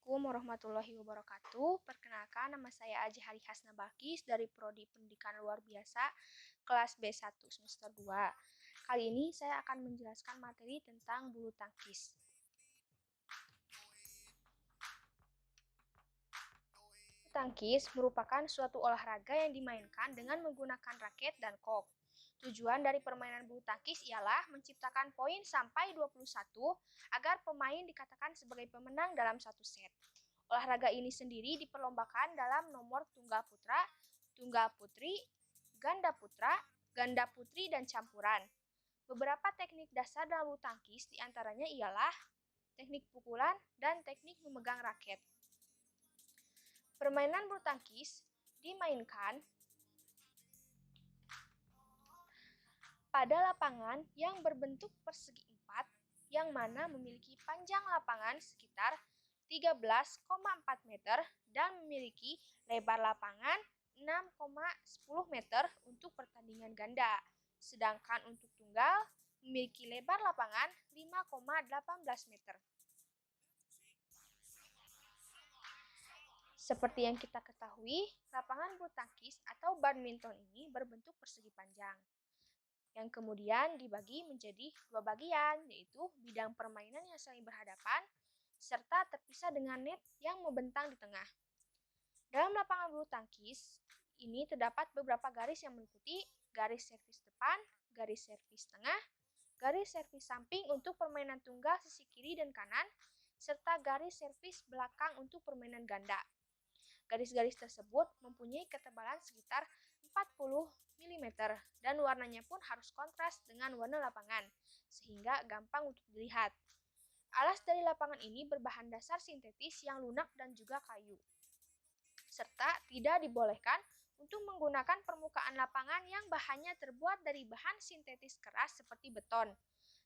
Assalamualaikum warahmatullahi wabarakatuh. Perkenalkan, nama saya Aji Hari Hasna Balkis dari Prodi Pendidikan Luar Biasa kelas B1 semester 2. Kali ini saya akan menjelaskan materi tentang bulu tangkis. Bulu tangkis merupakan suatu olahraga yang dimainkan dengan menggunakan raket dan kok. Tujuan dari permainan bulu tangkis ialah menciptakan poin sampai 21 agar pemain dikatakan sebagai pemenang dalam satu set. Olahraga ini sendiri diperlombakan dalam nomor tunggal putra, tunggal putri, ganda putri, dan campuran. Beberapa teknik dasar dalam bulu tangkis diantaranya ialah teknik pukulan dan teknik memegang raket. Permainan bulu tangkis dimainkan pada lapangan yang berbentuk persegi empat, yang mana memiliki panjang lapangan sekitar 13,4 meter dan memiliki lebar lapangan 6,10 meter untuk pertandingan ganda. Sedangkan untuk tunggal memiliki lebar lapangan 5,18 meter. Seperti yang kita ketahui, lapangan bulu tangkis atau badminton ini berbentuk persegi panjang, yang kemudian dibagi menjadi dua bagian, yaitu bidang permainan yang saling berhadapan, serta terpisah dengan net yang membentang di tengah. Dalam lapangan bulu tangkis, ini terdapat beberapa garis yang meliputi garis servis depan, garis servis tengah, garis servis samping untuk permainan tunggal sisi kiri dan kanan, serta garis servis belakang untuk permainan ganda. Garis-garis tersebut mempunyai ketebalan sekitar 40 mm dan warnanya pun harus kontras dengan warna lapangan, sehingga gampang untuk dilihat. Alas dari lapangan ini berbahan dasar sintetis yang lunak dan juga kayu, serta tidak dibolehkan untuk menggunakan permukaan lapangan yang bahannya terbuat dari bahan sintetis keras seperti beton,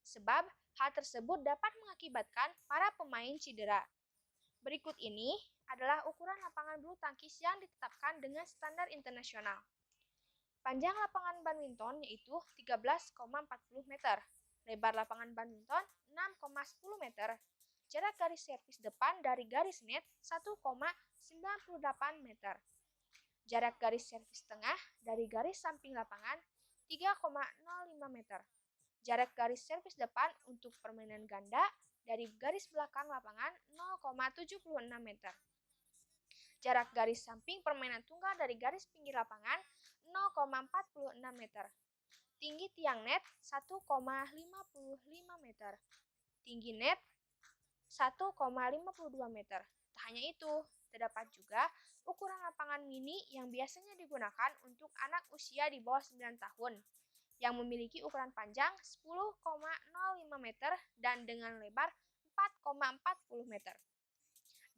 sebab hal tersebut dapat mengakibatkan para pemain cedera. Berikut ini adalah ukuran lapangan bulu tangkis yang ditetapkan dengan standar internasional. Panjang lapangan badminton yaitu 13,40 meter, lebar lapangan badminton 6,10 meter, jarak garis servis depan dari garis net 1,98 meter, jarak garis servis tengah dari garis samping lapangan 3,05 meter, jarak garis servis depan untuk permainan ganda dari garis belakang lapangan 0,76 meter. Jarak garis samping permainan tunggal dari garis pinggir lapangan 0,46 meter. Tinggi tiang net 1,55 meter. Tinggi net 1,52 meter. Tak hanya itu, terdapat juga ukuran lapangan mini yang biasanya digunakan untuk anak usia di bawah 9 tahun, yang memiliki ukuran panjang 10,05 meter dan dengan lebar 4,40 meter.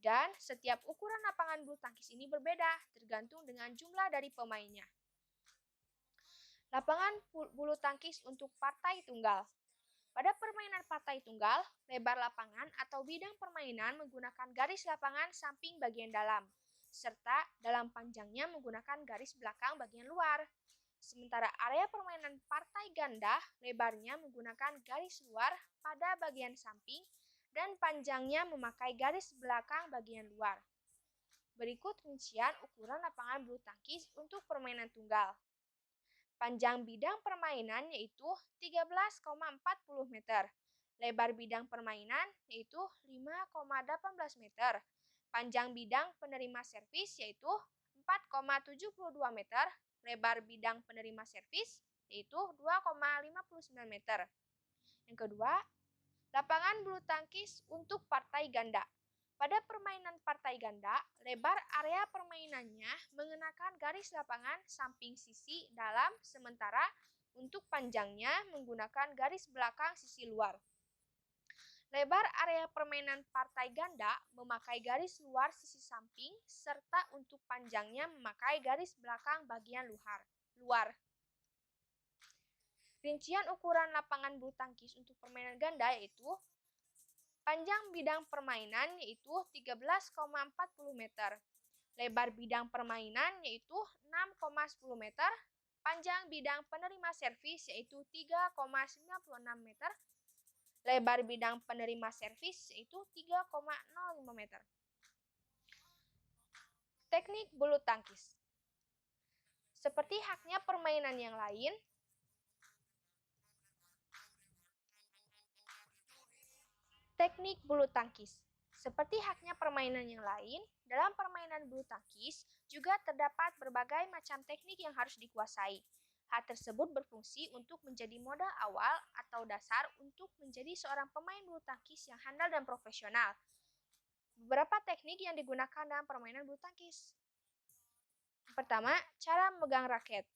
Dan setiap ukuran lapangan bulu tangkis ini berbeda, tergantung dengan jumlah dari pemainnya. Lapangan bulu tangkis untuk partai tunggal. Pada permainan partai tunggal, lebar lapangan atau bidang permainan menggunakan garis lapangan samping bagian dalam, serta dalam panjangnya menggunakan garis belakang bagian luar. Sementara area permainan partai ganda, lebarnya menggunakan garis luar pada bagian samping dan panjangnya memakai garis belakang bagian luar. Berikut rincian ukuran lapangan bulu tangkis untuk permainan tunggal. Panjang bidang permainan yaitu 13,40 meter. Lebar bidang permainan yaitu 5,18 meter. Panjang bidang penerima servis yaitu 4,72 meter. Lebar bidang penerima servis yaitu 2,59 meter. Yang kedua, lapangan bulu tangkis untuk partai ganda. Pada permainan partai ganda, lebar area permainannya mengenakan garis lapangan samping sisi dalam, sementara untuk panjangnya menggunakan garis belakang sisi luar. Lebar area permainan partai ganda memakai garis luar sisi samping, serta untuk panjangnya memakai garis belakang bagian luar. Rincian ukuran lapangan bulu tangkis untuk permainan ganda yaitu panjang bidang permainan yaitu 13,40 meter. Lebar bidang permainan yaitu 6,10 meter. Panjang bidang penerima servis yaitu 3,96 meter. Lebar bidang penerima servis yaitu 3,05 meter. Teknik bulu tangkis. Seperti haknya permainan yang lain, teknik bulu tangkis. Seperti haknya permainan yang lain, dalam permainan bulu tangkis juga terdapat berbagai macam teknik yang harus dikuasai. Hal tersebut berfungsi untuk menjadi modal awal atau dasar untuk menjadi seorang pemain bulu tangkis yang handal dan profesional. Beberapa teknik yang digunakan dalam permainan bulu tangkis. Pertama, cara memegang raket.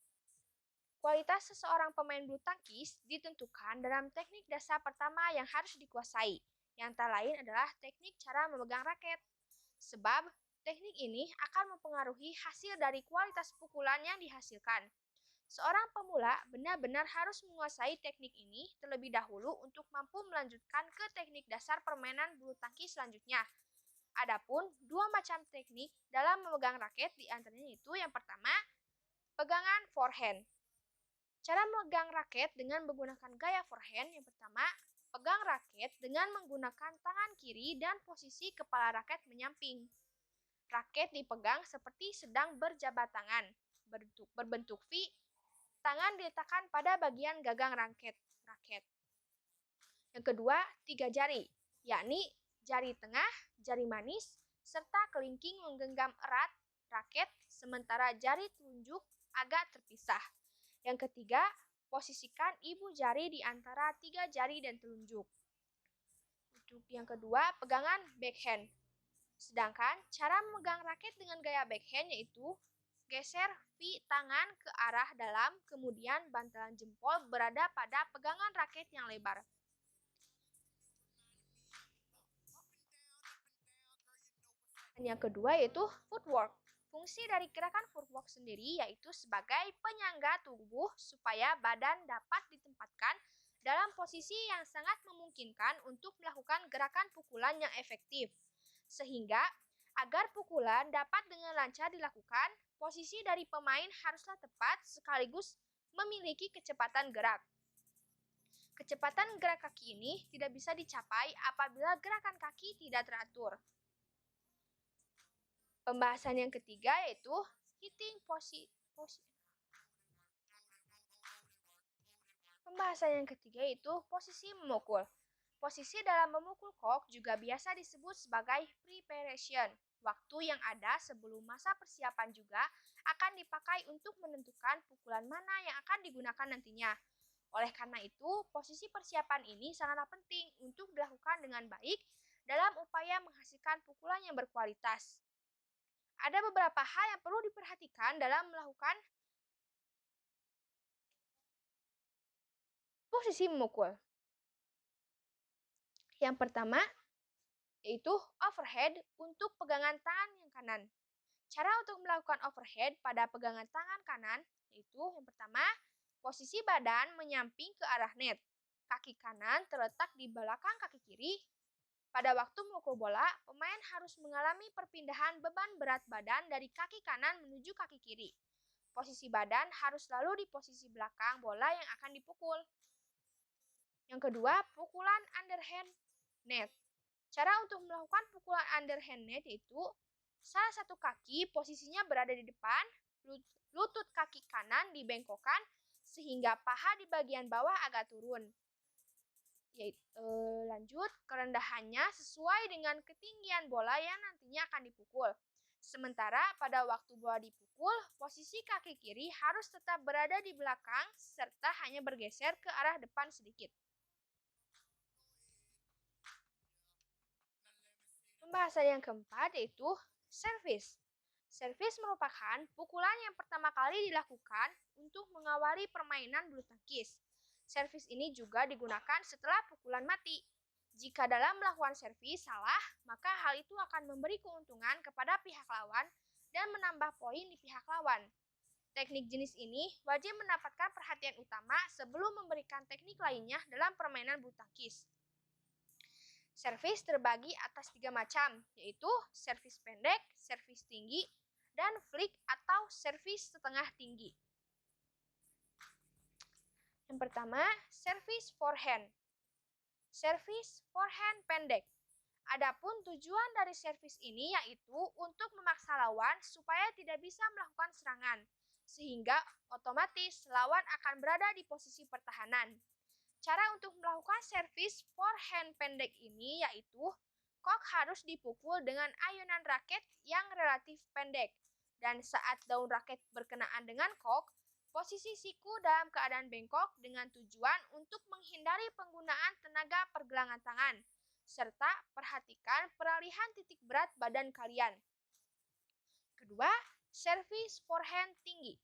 Kualitas seseorang pemain bulu tangkis ditentukan dalam teknik dasar pertama yang harus dikuasai, yang antara lain adalah teknik cara memegang raket. Sebab, teknik ini akan mempengaruhi hasil dari kualitas pukulan yang dihasilkan. Seorang pemula benar-benar harus menguasai teknik ini terlebih dahulu untuk mampu melanjutkan ke teknik dasar permainan bulu tangkis selanjutnya. Adapun dua macam teknik dalam memegang raket diantaranya itu yang pertama, pegangan forehand. Cara memegang raket dengan menggunakan gaya forehand yang pertama, pegang raket dengan menggunakan tangan kiri dan posisi kepala raket menyamping. Raket dipegang seperti sedang berjabat tangan, berbentuk V. Tangan diletakkan pada bagian gagang raket. Yang kedua, 3 jari, yakni jari tengah, jari manis, serta kelingking menggenggam erat raket, sementara jari telunjuk agak terpisah. Yang ketiga, posisikan ibu jari di antara 3 jari dan telunjuk. Untuk yang kedua, pegangan backhand. Sedangkan cara memegang raket dengan gaya backhand yaitu geser V tangan ke arah dalam, kemudian bantalan jempol berada pada pegangan raket yang lebar. Dan yang kedua yaitu footwork. Fungsi dari gerakan footwork sendiri yaitu sebagai penyangga tubuh supaya badan dapat ditempatkan dalam posisi yang sangat memungkinkan untuk melakukan gerakan pukulan yang efektif. Sehingga, agar pukulan dapat dengan lancar dilakukan, posisi dari pemain haruslah tepat sekaligus memiliki kecepatan gerak. Kecepatan gerak kaki ini tidak bisa dicapai apabila gerakan kaki tidak teratur. Pembahasan yang ketiga yaitu hitting Pembahasan yang ketiga yaitu posisi memukul. Posisi dalam memukul kok juga biasa disebut sebagai preparation. Waktu yang ada sebelum masa persiapan juga akan dipakai untuk menentukan pukulan mana yang akan digunakan nantinya. Oleh karena itu, posisi persiapan ini sangatlah penting untuk dilakukan dengan baik dalam upaya menghasilkan pukulan yang berkualitas. Ada beberapa hal yang perlu diperhatikan dalam melakukan posisi memukul. Yang pertama, yaitu overhead untuk pegangan tangan yang kanan. Cara untuk melakukan overhead pada pegangan tangan kanan, yaitu yang pertama, posisi badan menyamping ke arah net. Kaki kanan terletak di belakang kaki kiri. Pada waktu memukul bola, pemain harus mengalami perpindahan beban berat badan dari kaki kanan menuju kaki kiri. Posisi badan harus selalu di posisi belakang bola yang akan dipukul. Yang kedua, pukulan underhand net. Cara untuk melakukan pukulan underhand net yaitu salah satu kaki posisinya berada di depan, lutut kaki kanan dibengkokkan sehingga paha di bagian bawah agak turun. Lanjut, kerendahannya sesuai dengan ketinggian bola yang nantinya akan dipukul. Sementara pada waktu bola dipukul, posisi kaki kiri harus tetap berada di belakang serta hanya bergeser ke arah depan sedikit. Pembahasan yang keempat yaitu servis. Servis merupakan pukulan yang pertama kali dilakukan untuk mengawali permainan bulu tangkis. Servis ini juga digunakan setelah pukulan mati. Jika dalam melakukan servis salah, maka hal itu akan memberi keuntungan kepada pihak lawan dan menambah poin di pihak lawan. Teknik jenis ini wajib mendapatkan perhatian utama sebelum memberikan teknik lainnya dalam permainan bulu tangkis. Servis terbagi atas 3 macam, yaitu servis pendek, servis tinggi, dan flick atau servis setengah tinggi. Yang pertama, servis forehand. Servis forehand pendek. Adapun tujuan dari servis ini yaitu untuk memaksa lawan supaya tidak bisa melakukan serangan, sehingga otomatis lawan akan berada di posisi pertahanan. Cara untuk melakukan servis forehand pendek ini yaitu kok harus dipukul dengan ayunan raket yang relatif pendek. Dan saat daun raket berkenaan dengan kok, posisi siku dalam keadaan bengkok dengan tujuan untuk menghindari penggunaan tenaga pergelangan tangan, serta perhatikan peralihan titik berat badan kalian. Kedua, servis forehand tinggi.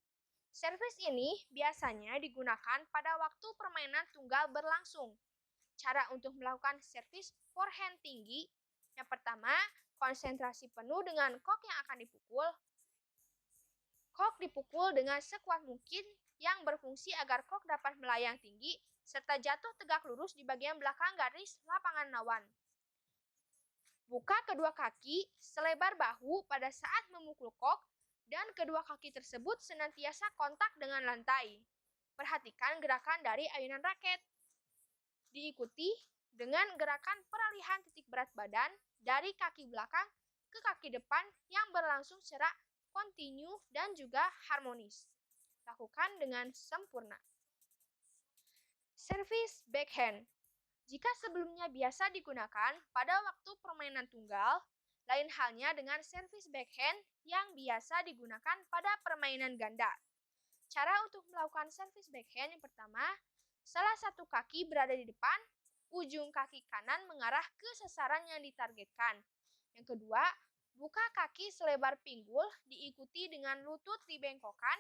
Servis ini biasanya digunakan pada waktu permainan tunggal berlangsung. Cara untuk melakukan servis forehand tinggi, yang pertama, konsentrasi penuh dengan kok yang akan dipukul. Kok dipukul dengan sekuat mungkin yang berfungsi agar kok dapat melayang tinggi serta jatuh tegak lurus di bagian belakang garis lapangan lawan. Buka kedua kaki selebar bahu pada saat memukul kok dan kedua kaki tersebut senantiasa kontak dengan lantai. Perhatikan gerakan dari ayunan raket. Diikuti dengan gerakan peralihan titik berat badan dari kaki belakang ke kaki depan yang berlangsung secara kontinu dan juga harmonis. Lakukan dengan sempurna. Servis backhand. Jika sebelumnya biasa digunakan pada waktu permainan tunggal, lain halnya dengan servis backhand yang biasa digunakan pada permainan ganda. Cara untuk melakukan servis backhand yang pertama, salah satu kaki berada di depan, ujung kaki kanan mengarah ke sasaran yang ditargetkan. Yang kedua, buka kaki selebar pinggul diikuti dengan lutut dibengkokkan,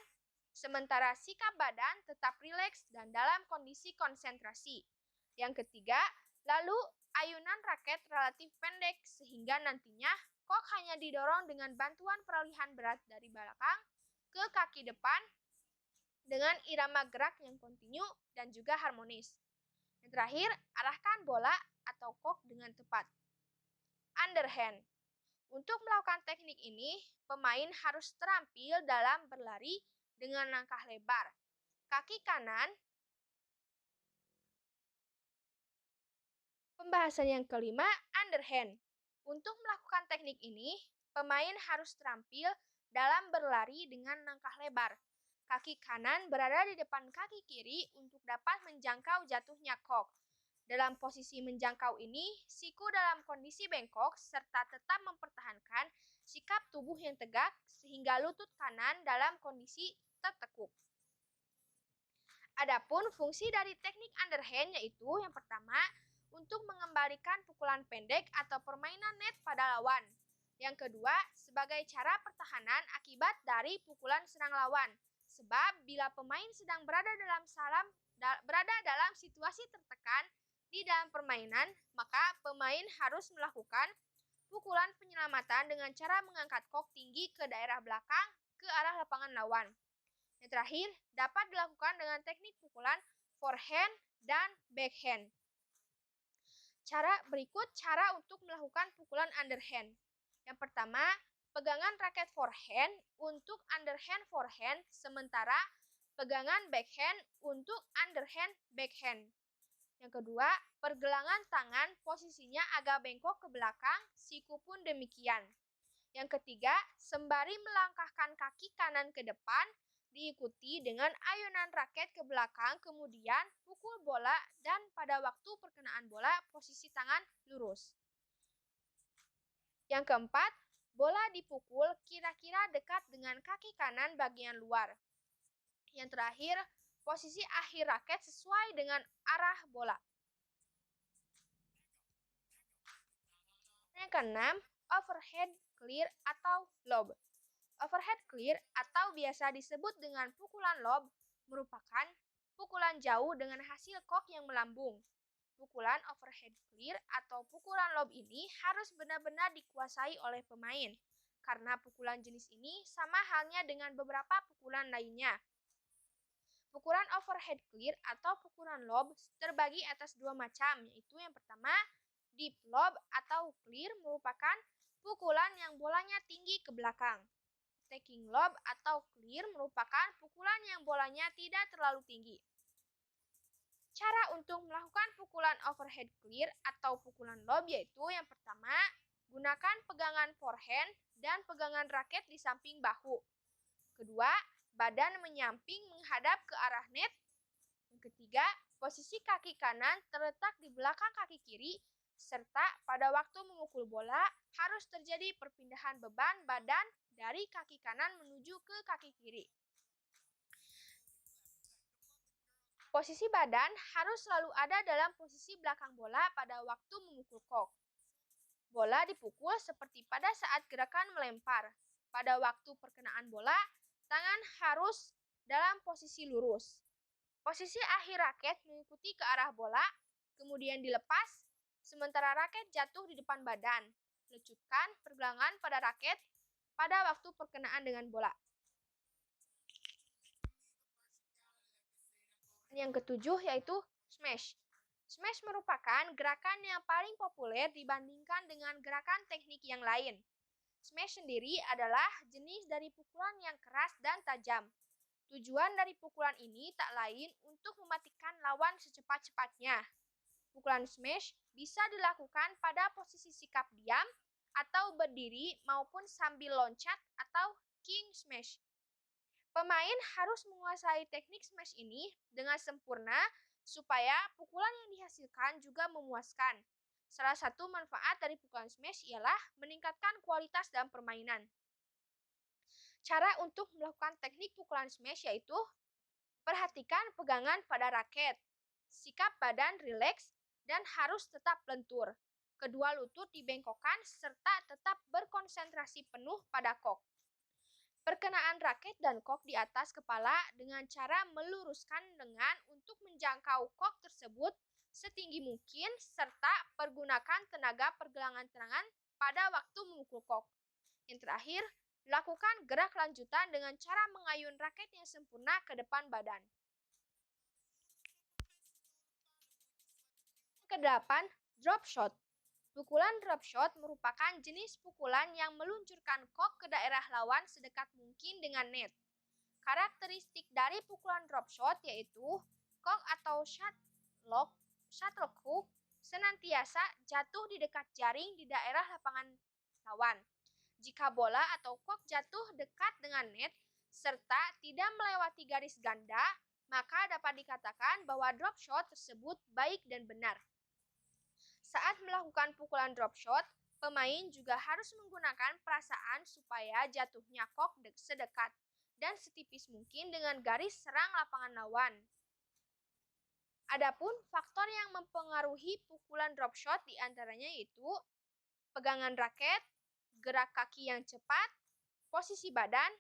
sementara sikap badan tetap rileks dan dalam kondisi konsentrasi. Yang ketiga, lalu ayunan raket relatif pendek sehingga nantinya kok hanya didorong dengan bantuan peralihan berat dari belakang ke kaki depan dengan irama gerak yang kontinu dan juga harmonis. Yang terakhir, arahkan bola atau kok dengan tepat. Underhand. Untuk melakukan teknik ini, pemain harus terampil dalam berlari dengan langkah lebar. Kaki kanan. Pembahasan yang kelima, underhand. Untuk melakukan teknik ini, pemain harus terampil dalam berlari dengan langkah lebar. Kaki kanan berada di depan kaki kiri untuk dapat menjangkau jatuhnya kok. Dalam posisi menjangkau ini, siku dalam kondisi bengkok serta tetap mempertahankan sikap tubuh yang tegak sehingga lutut kanan dalam kondisi tertekuk. Adapun fungsi dari teknik underhand yaitu yang pertama, untuk mengembalikan pukulan pendek atau permainan net pada lawan. Yang kedua, sebagai cara pertahanan akibat dari pukulan serang lawan. Sebab bila pemain sedang berada dalam situasi tertekan di dalam permainan, maka pemain harus melakukan pukulan penyelamatan dengan cara mengangkat kok tinggi ke daerah belakang ke arah lapangan lawan. Yang terakhir, dapat dilakukan dengan teknik pukulan forehand dan backhand. Cara untuk melakukan pukulan underhand. Yang pertama, pegangan raket forehand untuk underhand forehand, sementara pegangan backhand untuk underhand backhand. Yang kedua, pergelangan tangan posisinya agak bengkok ke belakang, siku pun demikian. Yang ketiga, sembari melangkahkan kaki kanan ke depan, diikuti dengan ayunan raket ke belakang, kemudian pukul bola dan pada waktu perkenaan bola posisi tangan lurus. Yang keempat, bola dipukul kira-kira dekat dengan kaki kanan bagian luar. Yang terakhir, posisi akhir raket sesuai dengan arah bola. Yang keenam, overhead clear atau lob. Overhead clear atau biasa disebut dengan pukulan lob merupakan pukulan jauh dengan hasil kok yang melambung. Pukulan overhead clear atau pukulan lob ini harus benar-benar dikuasai oleh pemain, karena pukulan jenis ini sama halnya dengan beberapa pukulan lainnya. Pukulan overhead clear atau pukulan lob terbagi atas dua macam, yaitu yang pertama, deep lob atau clear merupakan pukulan yang bolanya tinggi ke belakang. Taking lob atau clear merupakan pukulan yang bolanya tidak terlalu tinggi. Cara untuk melakukan pukulan overhead forehand clear atau pukulan lob yaitu yang pertama, gunakan pegangan forehand dan pegangan raket di samping bahu. Kedua, badan menyamping menghadap ke arah net. Yang ketiga, posisi kaki kanan terletak di belakang kaki kiri, serta pada waktu memukul bola harus terjadi perpindahan beban badan dari kaki kanan menuju ke kaki kiri. Posisi badan harus selalu ada dalam posisi belakang bola pada waktu memukul kok. Bola dipukul seperti pada saat gerakan melempar. Pada waktu perkenaan bola, tangan harus dalam posisi lurus. Posisi akhir raket mengikuti ke arah bola, kemudian dilepas, sementara raket jatuh di depan badan. Lecupkan pergelangan pada raket pada waktu perkenaan dengan bola. Yang ketujuh yaitu smash. Smash merupakan gerakan yang paling populer dibandingkan dengan gerakan teknik yang lain. Smash sendiri adalah jenis dari pukulan yang keras dan tajam. Tujuan dari pukulan ini tak lain untuk mematikan lawan secepat-cepatnya. Pukulan smash bisa dilakukan pada posisi sikap diam atau berdiri maupun sambil loncat atau king smash. Pemain harus menguasai teknik smash ini dengan sempurna supaya pukulan yang dihasilkan juga memuaskan. Salah satu manfaat dari pukulan smash ialah meningkatkan kualitas dalam permainan. Cara untuk melakukan teknik pukulan smash yaitu perhatikan pegangan pada raket, sikap badan rileks dan harus tetap lentur. Kedua lutut dibengkokkan serta tetap berkonsentrasi penuh pada kok. Perkenaan raket dan kok di atas kepala dengan cara meluruskan lengan untuk menjangkau kok tersebut setinggi mungkin serta pergunakan tenaga pergelangan tangan pada waktu memukul kok. Yang terakhir, lakukan gerak lanjutan dengan cara mengayun raket yang sempurna ke depan badan. Kedelapan, drop shot. Pukulan drop shot merupakan jenis pukulan yang meluncurkan kok ke daerah lawan sedekat mungkin dengan net. Karakteristik dari pukulan drop shot yaitu kok atau shuttlecock senantiasa jatuh di dekat jaring di daerah lapangan lawan. Jika bola atau kok jatuh dekat dengan net serta tidak melewati garis ganda, maka dapat dikatakan bahwa drop shot tersebut baik dan benar. Saat melakukan pukulan drop shot, pemain juga harus menggunakan perasaan supaya jatuhnya kok sedekat dan setipis mungkin dengan garis serang lapangan lawan. Adapun faktor yang mempengaruhi pukulan drop shot diantaranya yaitu pegangan raket, gerak kaki yang cepat, posisi badan,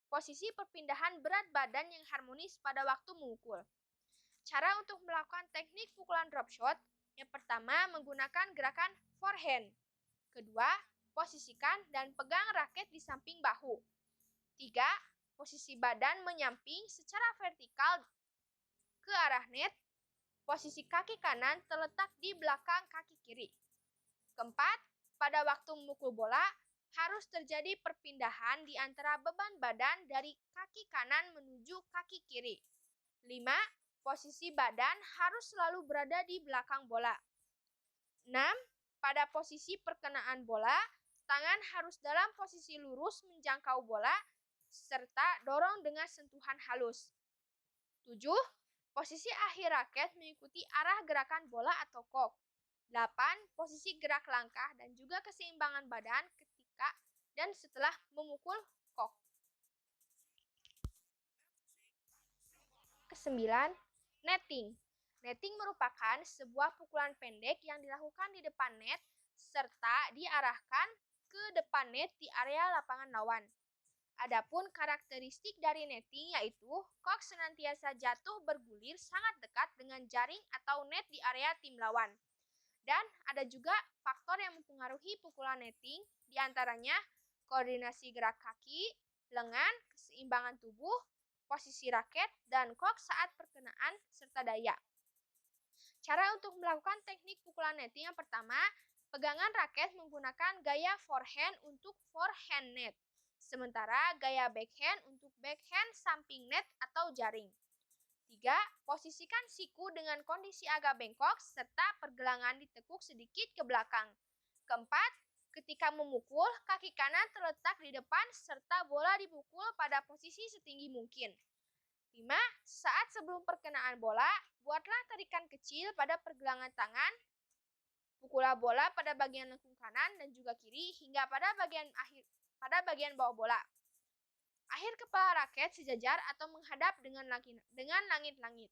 posisi perpindahan berat badan yang harmonis pada waktu memukul. Cara untuk melakukan teknik pukulan drop shot, yang pertama menggunakan gerakan forehand. Kedua, posisikan dan pegang raket di samping bahu. Tiga, posisi badan menyamping secara vertikal ke arah net. Posisi kaki kanan terletak di belakang kaki kiri. Keempat, pada waktu memukul bola, harus terjadi perpindahan di antara beban badan dari kaki kanan menuju kaki kiri. 5. Posisi badan harus selalu berada di belakang bola. 6. Pada posisi perkenaan bola, tangan harus dalam posisi lurus menjangkau bola, serta dorong dengan sentuhan halus. 7. Posisi akhir raket mengikuti arah gerakan bola atau kok. 8. Posisi gerak langkah dan juga keseimbangan badan ketika dan setelah memukul kok. Kesembilan, netting. Netting merupakan sebuah pukulan pendek yang dilakukan di depan net serta diarahkan ke depan net di area lapangan lawan. Adapun karakteristik dari netting yaitu kok senantiasa jatuh bergulir sangat dekat dengan jaring atau net di area tim lawan. Dan ada juga faktor yang mempengaruhi pukulan netting, diantaranya koordinasi gerak kaki, lengan, keseimbangan tubuh, posisi raket, dan kok saat perkenaan, serta daya. Cara untuk melakukan teknik pukulan netting yang pertama, pegangan raket menggunakan gaya forehand untuk forehand net, sementara gaya backhand untuk backhand samping net atau jaring. 3. Posisikan siku dengan kondisi agak bengkok serta pergelangan ditekuk sedikit ke belakang. Keempat, ketika memukul, kaki kanan terletak di depan serta bola dipukul pada posisi setinggi mungkin. 5. Saat sebelum perkenaan bola, buatlah tarikan kecil pada pergelangan tangan. Pukullah bola pada bagian lengkung kanan dan juga kiri hingga pada bagian bawah bola. Akhir kepala raket sejajar atau menghadap dengan langit-langit.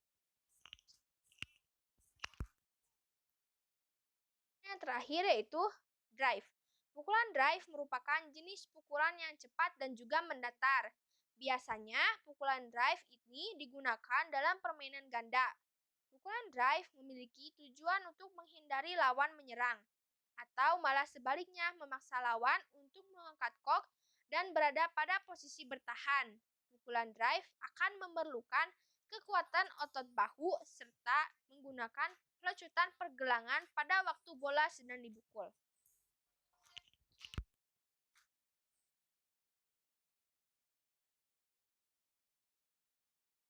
Yang terakhir yaitu drive. Pukulan drive merupakan jenis pukulan yang cepat dan juga mendatar. Biasanya, pukulan drive ini digunakan dalam permainan ganda. Pukulan drive memiliki tujuan untuk menghindari lawan menyerang, atau malah sebaliknya memaksa lawan untuk mengangkat kok dan berada pada posisi bertahan. Pukulan drive akan memerlukan kekuatan otot bahu serta menggunakan pelecutan pergelangan pada waktu bola sedang dipukul.